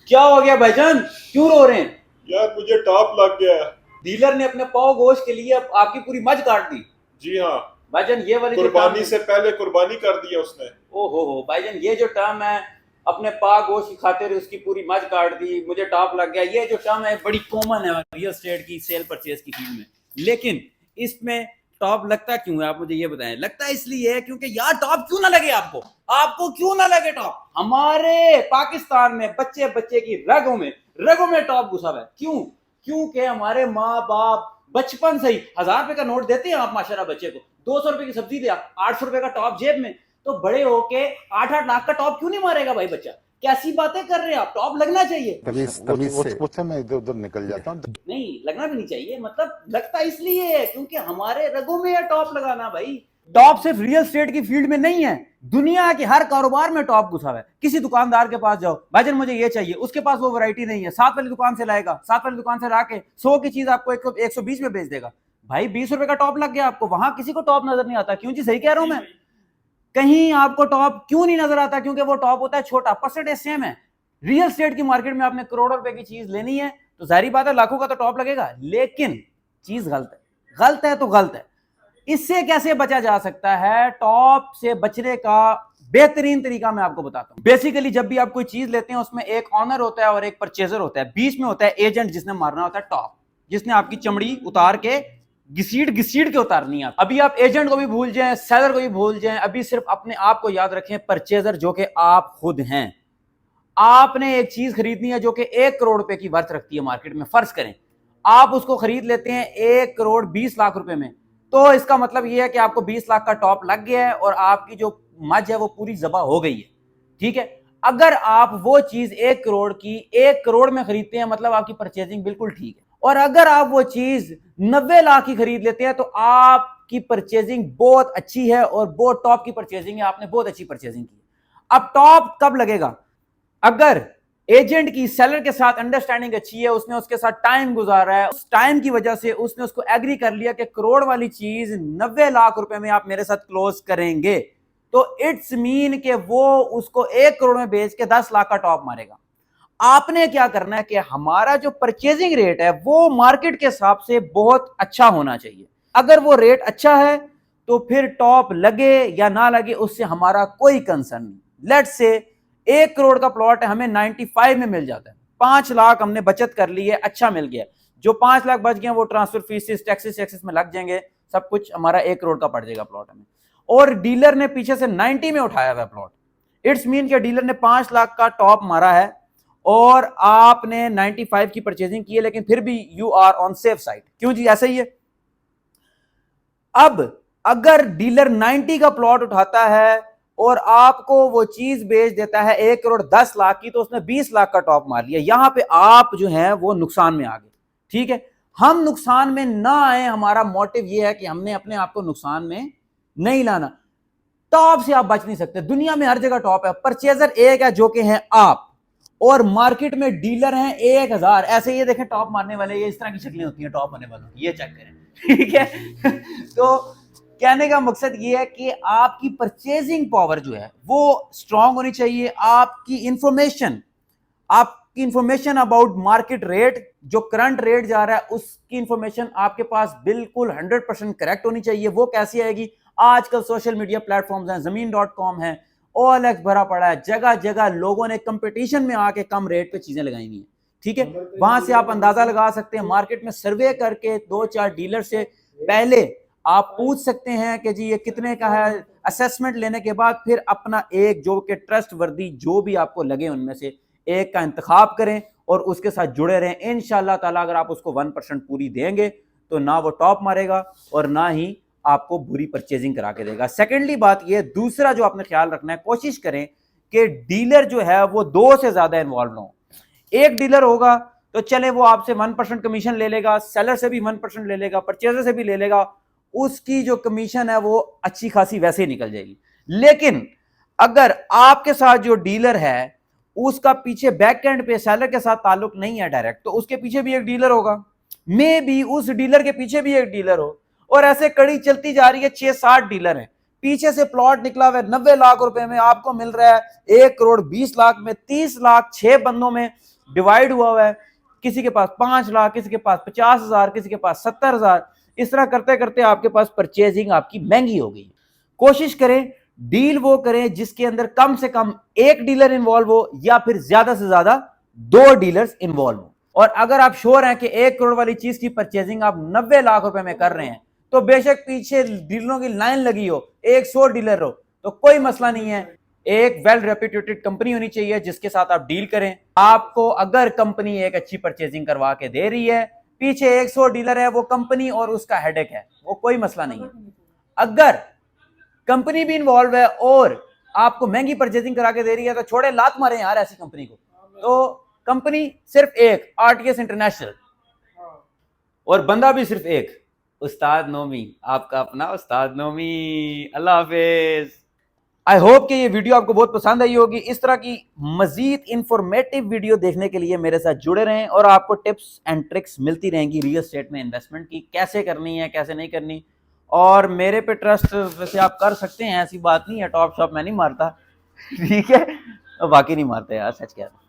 क्या हो गया भाईजान, क्यों रो रहे हैं? यार मुझे टॉप लग गया है। डीलर ने अपने पाव गोश्त के लिए अब आपकी पूरी मज काट दी। जी हाँ। भाईजान ये वाली जो टर्म कुर्बानी है, से पहले कुर्बानी कर दिया उसने। ओ हो भाईजान, ये जो टर्म है, अपने पाव गोश्त की खातिर उसकी पूरी मज काट दी, मुझे टॉप लग गया, ये जो टर्म है बड़ी कॉमन है रियल एस्टेट की सेल परचेज की फील्ड में। लेकिन इसमें टॉप लगता क्यों है, आप मुझे ये बताएं। लगता है इसलिए है क्योंकि यार टॉप क्यों ना लगे आपको, आपको क्यों ना लगे टॉप। हमारे पाकिस्तान में बच्चे बच्चे की रगों में टॉप घुसा हुआ है। क्यों? क्योंकि हमारे माँ बाप बचपन से ही 1000 रुपए का नोट देते हैं आप माशाल्लाह बच्चे को, 200 रुपए की सब्जी दिया, 800 रुपए का टॉप जेब में, तो बड़े होके 8-8 लाख का टॉप क्यों नहीं मारेगा भाई बच्चा। कैसी बातें कर रहे हैं आप, टॉप लगना चाहिए। तभी से मैं इधर उधर निकल जाता हूँ। नहीं लगना भी नहीं चाहिए, मतलब लगता इसलिए है क्योंकि हमारे रगों में है टॉप लगाना भाई। टॉप सिर्फ रियल एस्टेट की फील्ड में नहीं है, दुनिया के हर कारोबार में टॉप घुसा है। किसी दुकानदार के पास जाओ, भाईजान मुझे ये चाहिए, उसके पास वो वैरायटी नहीं है, साथ वाली दुकान से लाएगा, साथ वाली दुकान से लाके 100 की चीज आपको 120 में बेच देगा। भाई 20 रुपए का टॉप लग गया आपको, वहां किसी को टॉप नजर नहीं आता। क्यों जी, सही कह रहा हूं मैं? कहीं आपको टॉप क्यों नहीं नजर आता? क्योंकि वो टॉप होता है छोटा, परसेंटेज सेम है। रियल एस्टेट की मार्केट में आपने करोड़ों रुपए की चीज लेनी है तो जाहिर बात है लाखों का तो टॉप लगेगा, लेकिन चीज गलत है। गलत है तो गलत है। इससे कैसे बचा जा सकता है? टॉप से बचने का बेहतरीन तरीका मैं आपको बताता हूं। बेसिकली जब भी आप कोई चीज लेते हैं उसमें एक ऑनर होता है और एक परचेजर होता है, बीच में होता है एजेंट जिसने मारना होता है टॉप, जिसने आपकी चमड़ी उतार के घसीट घसीट के उतारनी है। अभी आप एजेंट को भी भूल जाएं, सेलर को भी भूल जाएं, अभी सिर्फ अपने आप को याद रखें, परचेजर जो कि आप खुद हैं। आपने एक चीज खरीदनी है जो कि 1 करोड़ रुपए की वर्थ रखती है मार्केट में, फर्ज करें आप उसको खरीद लेते हैं 1 करोड़ 20 लाख रुपए में, तो इसका मतलब यह है कि आपको 20 लाख का टॉप लग गया है और आपकी जो मज है वो पूरी जबा हो गई है। ठीक है, अगर आप वो चीज 1 करोड़ की 1 करोड़ में खरीदते हैं मतलब आपकी परचेजिंग बिल्कुल ठीक है, और अगर आप वो चीज 90 लाख की खरीद लेते हैं तो आपकी परचेजिंग बहुत अच्छी है और बहुत टॉप की परचेजिंग है, आपने बहुत अच्छी परचेजिंग की। अब टॉप कब लगेगा? अगर एजेंट की सेलर के साथ अंडरस्टैंडिंग अच्छी है, उसने उसके साथ टाइम गुजारा है, उस टाइम की वजह से उसने उसको एग्री कर लिया कि करोड़ वाली चीज 90 लाख रुपए में आप मेरे साथ क्लोज करेंगे, तो इट्स मीन कि वो उसको 1 करोड़ में बेच के 10 लाख का टॉप मारेगा। आपने क्या करना है कि हमारा जो परचेजिंग रेट है वो मार्केट के हिसाब से बहुत अच्छा होना चाहिए। अगर वो रेट अच्छा है तो फिर टॉप लगे या ना लगे उससे हमारा कोई कंसर्न नहीं। लेट्स से 1 करोड़ का प्लॉट है, हमें 95 में मिल जाता है, 5 लाख हमने बचत कर ली है, अच्छा मिल गया। जो 5 लाख बच गए वो ट्रांसफर फीस टैक्सेस में लग जाएंगे, सब कुछ हमारा 1 करोड़ का पड़ जाएगा प्लॉट हमें। और डीलर ने पीछे से 90 में उठाया हुआ प्लॉट, इट्स मीन कि डीलर ने 5 लाख का टॉप मारा है और आपने 95 की परचेजिंग की है, लेकिन फिर भी you are on safe side. क्यों जी? ऐसा ही है। अब अगर डीलर 90 का प्लॉट उठाता है और आपको वो चीज बेच देता है 1 करोड़ 10 लाख की, तो उसने 20 लाख का टॉप मार लिया। यहां पे आप जो है वो नुकसान में आ गए। ठीक है, हम नुकसान में ना आए, हमारा मोटिव ये है कि हमने अपने आप को नुकसान में नहीं लाना। टॉप से आप बच नहीं सकते, दुनिया में हर जगह टॉप है। परचेजर एक है जो कि है आप, और मार्केट में डीलर हैं 1000। ऐसे ये देखें टॉप मारने वाले, ये इस तरह की शक्लें होती हैं टॉप मारने वालों की, ये चेक करें। ठीक है तो कहने का मकसद ये है कि आपकी परचेजिंग पावर जो है वो स्ट्रांग होनी चाहिए। आपकी इंफॉर्मेशन अबाउट मार्केट रेट, जो करंट रेट जा रहा है उसकी इंफॉर्मेशन आपके पास बिल्कुल 100% करेक्ट होनी चाहिए। वो कैसी आएगी? आजकल सोशल मीडिया प्लेटफॉर्म्स हैं, ज़मीन.com है, OLX भरा पड़ा है, जगह जगह लोगों ने कंपटीशन में आके कम रेट पे चीजें लगाई हुई हैं। ठीक है, वहां से आप अंदाजा लगा सकते हैं, मार्केट में सर्वे करके 2-4 डीलर से पहले आप पूछ सकते हैं कि जी ये कितने का है। असेसमेंट लेने के बाद फिर अपना एक जो कि ट्रस्ट वर्दी जो भी आपको लगे उनमें से एक का इंतखाब करें और उसके साथ जुड़े रहें। इंशाल्लाह ताला अगर आप उसको 1% पूरी देंगे तो ना वो टॉप मारेगा और ना ही आपको बुरी परचेजिंग करा के देगा। सेकेंडली बात ये, दूसरा जो आपने ख्याल रखना है, कोशिश करें कि डीलर जो है वो 2 से ज्यादा इन्वॉल्व ना हो। एक डीलर होगा तो चले वो आपसे 1% कमीशन ले लेगा, सेलर से भी 1% ले लेगा, परचेजर से भी ले लेगा, उसकी जो कमीशन है वो अच्छी खासी वैसे ही निकल जाएगी। लेकिन अगर आपके साथ जो डीलर है उसका पीछे बैक एंड पे सेलर के साथ ताल्लुक नहीं है डायरेक्ट, तो उसके पीछे भी एक डीलर होगा, मे भी उस डीलर के पीछे भी एक डीलर हो, और ऐसे कड़ी चलती जा रही है। 6-7 डीलर हैं, पीछे से प्लॉट निकला हुआ है 90 लाख रुपए में, आपको मिल रहा है 1 करोड़ 20 लाख में, 30 लाख 6 बंदों में। डिवाइड हुआ है, किसी के पास 5 लाख, किसी के पास 50,000, किसी के पास 70,000, इस तरह करते करते आपके पास परचेजिंग आपकी महंगी हो गई। कोशिश करें डील वो करें जिसके अंदर कम से कम एक डीलर इन्वॉल्व हो या फिर ज्यादा से ज्यादा 2 डीलर्स इन्वॉल्व हो। और अगर आप श्योर हैं कि 1 करोड़ वाली चीज की परचेजिंग आप 90 लाख रुपए में कर रहे हैं, तो बेशक पीछे डीलरों की लाइन लगी हो, 100 डीलर हो, तो कोई मसला नहीं है। एक वेल रेप्यूटेड कंपनी होनी चाहिए जिसके साथ आप डील करें। आपको अगर कंपनी एक अच्छी परचेजिंग करवा के दे रही है, पीछे 100 डीलर है, वो कंपनी और उसका हेडेक है, वो कोई मसला नहीं है। अगर कंपनी भी इन्वॉल्व है और आपको महंगी परचेजिंग करा के दे रही है, तो छोड़े लात मारे यार ऐसी कंपनी को। तो कंपनी सिर्फ एक, आरटीएस इंटरनेशनल, और बंदा भी सिर्फ एक, उस्ताद नोमी, आपका अपना उस्ताद नोमी। अल्लाह हाफिज। आई होप कि ये वीडियो आपको बहुत पसंद आई होगी। इस तरह की मजीद इंफॉर्मेटिव वीडियो देखने के लिए मेरे साथ जुड़े रहें और आपको टिप्स एंड ट्रिक्स मिलती रहेंगी रियल एस्टेट में इन्वेस्टमेंट की, कैसे करनी है कैसे नहीं करनी। और मेरे पे ट्रस्ट वैसे आप कर सकते हैं, ऐसी बात नहीं है, टॉप शॉप मैं नहीं मारता, ठीक है, बाकी नहीं मारते यार, सच कह रहा हूं।